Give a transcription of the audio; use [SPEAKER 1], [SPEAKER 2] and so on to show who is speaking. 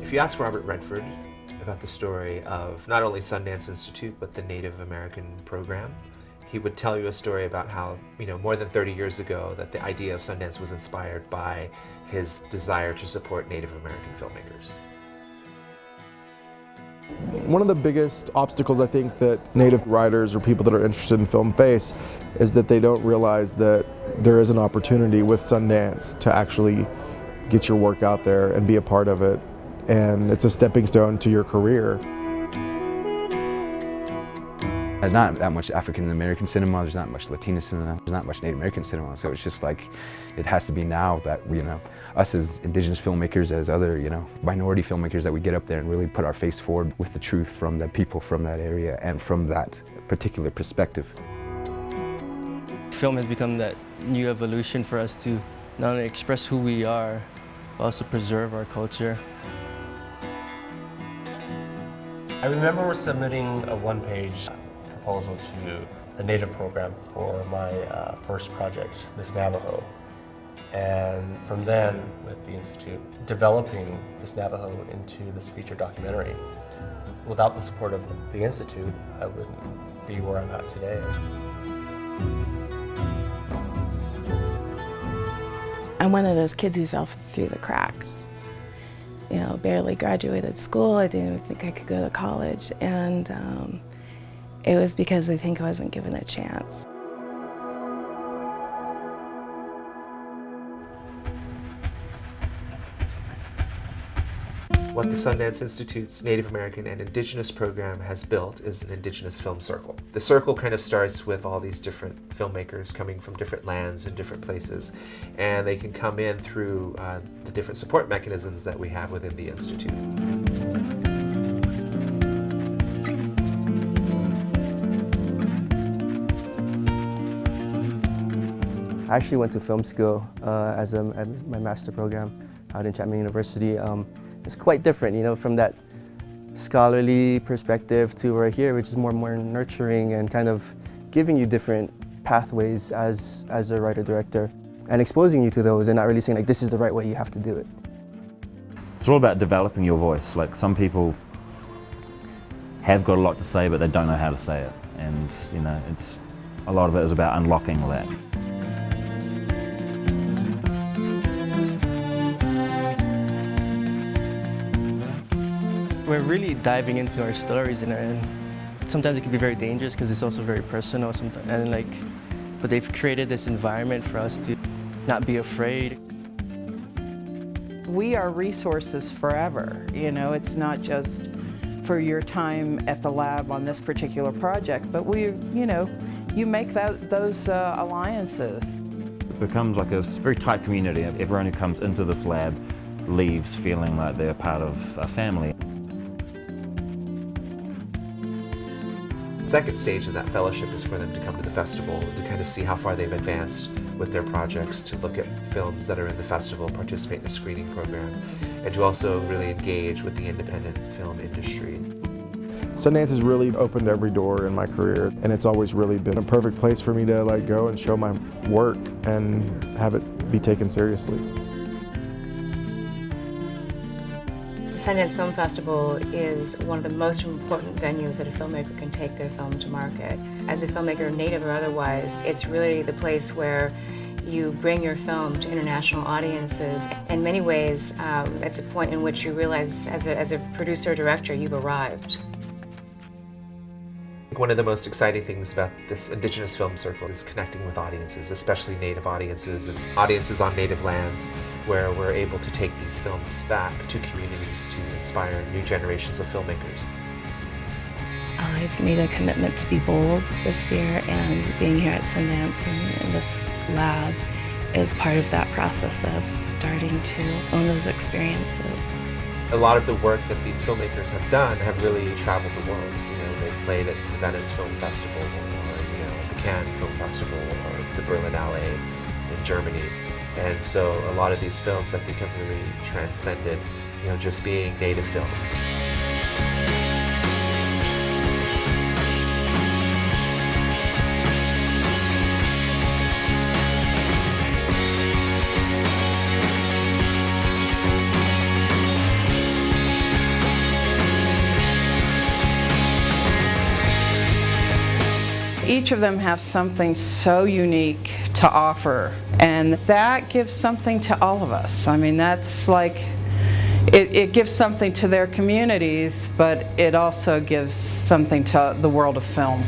[SPEAKER 1] If you ask Robert Redford about the story of not only Sundance Institute, but the Native American program, he would tell you a story about how, more than 30 years ago, that the idea of Sundance was inspired by his desire to support Native American filmmakers.
[SPEAKER 2] One of the biggest obstacles I think that Native writers or people that are interested in film face is that they don't realize that there is an opportunity with Sundance to actually get your work out there and be a part of it. And it's a stepping stone to your career.
[SPEAKER 3] There's not that much African American cinema, there's not much Latino cinema, there's not much Native American cinema, so it's just like, it has to be now that we, us as Indigenous filmmakers, as other, minority filmmakers, that we get up there and really put our face forward with the truth from the people from that area and from that particular perspective.
[SPEAKER 4] Film has become that new evolution for us to not only express who we are, but also preserve our culture.
[SPEAKER 5] I remember submitting a one-page proposal to the Native program for my first project, Miss Navajo. And from then, with the Institute, developing Miss Navajo into this feature documentary. Without the support of the Institute, I wouldn't be where I'm at today.
[SPEAKER 6] I'm one of those kids who fell through the cracks. Barely graduated school. I didn't even think I could go to college. And it was because I think I wasn't given a chance.
[SPEAKER 1] What the Sundance Institute's Native American and Indigenous program has built is an Indigenous film circle. The circle kind of starts with all these different filmmakers coming from different lands and different places, and they can come in through the different support mechanisms that we have within the Institute.
[SPEAKER 4] I actually went to film school as my master program out in Chapman University. It's quite different, from that scholarly perspective to right here, which is more nurturing and kind of giving you different pathways as a writer-director and exposing you to those and not really saying, like, this is the right way, you have to do it.
[SPEAKER 7] It's all about developing your voice. Like, some people have got a lot to say, but they don't know how to say it. And, it's a lot of it is about unlocking that.
[SPEAKER 4] We're really diving into our stories, and sometimes it can be very dangerous because it's also very personal. But they've created this environment for us to not be afraid.
[SPEAKER 8] We are resources forever. It's not just for your time at the lab on this particular project, but you make those alliances.
[SPEAKER 7] It becomes like a very tight community. Everyone who comes into this lab leaves feeling like they're part of a family.
[SPEAKER 1] The second stage of that fellowship is for them to come to the festival to kind of see how far they've advanced with their projects, to look at films that are in the festival, participate in a screening program, and to also really engage with the independent film industry.
[SPEAKER 2] Sundance has really opened every door in my career, and it's always really been a perfect place for me to go and show my work and have it be taken seriously.
[SPEAKER 9] The Sundance Film Festival is one of the most important venues that a filmmaker can take their film to market. As a filmmaker, native or otherwise, it's really the place where you bring your film to international audiences. In many ways, it's a point in which you realize, as a producer-director, you've arrived.
[SPEAKER 1] One of the most exciting things about this Indigenous film circle is connecting with audiences, especially Native audiences and audiences on Native lands, where we're able to take these films back to communities to inspire new generations of filmmakers.
[SPEAKER 6] I've made a commitment to be bold this year, and being here at Sundance and in this lab is part of that process of starting to own those experiences.
[SPEAKER 1] A lot of the work that these filmmakers have done have really traveled the world. They've played at the Venice Film Festival, or the Cannes Film Festival, or the Berlinale in Germany. And so a lot of these films, I think, have really transcended, just being native films.
[SPEAKER 8] each of them have something so unique to offer, and that gives something to all of us. I mean, that's like, it gives something to their communities, but it also gives something to the world of film.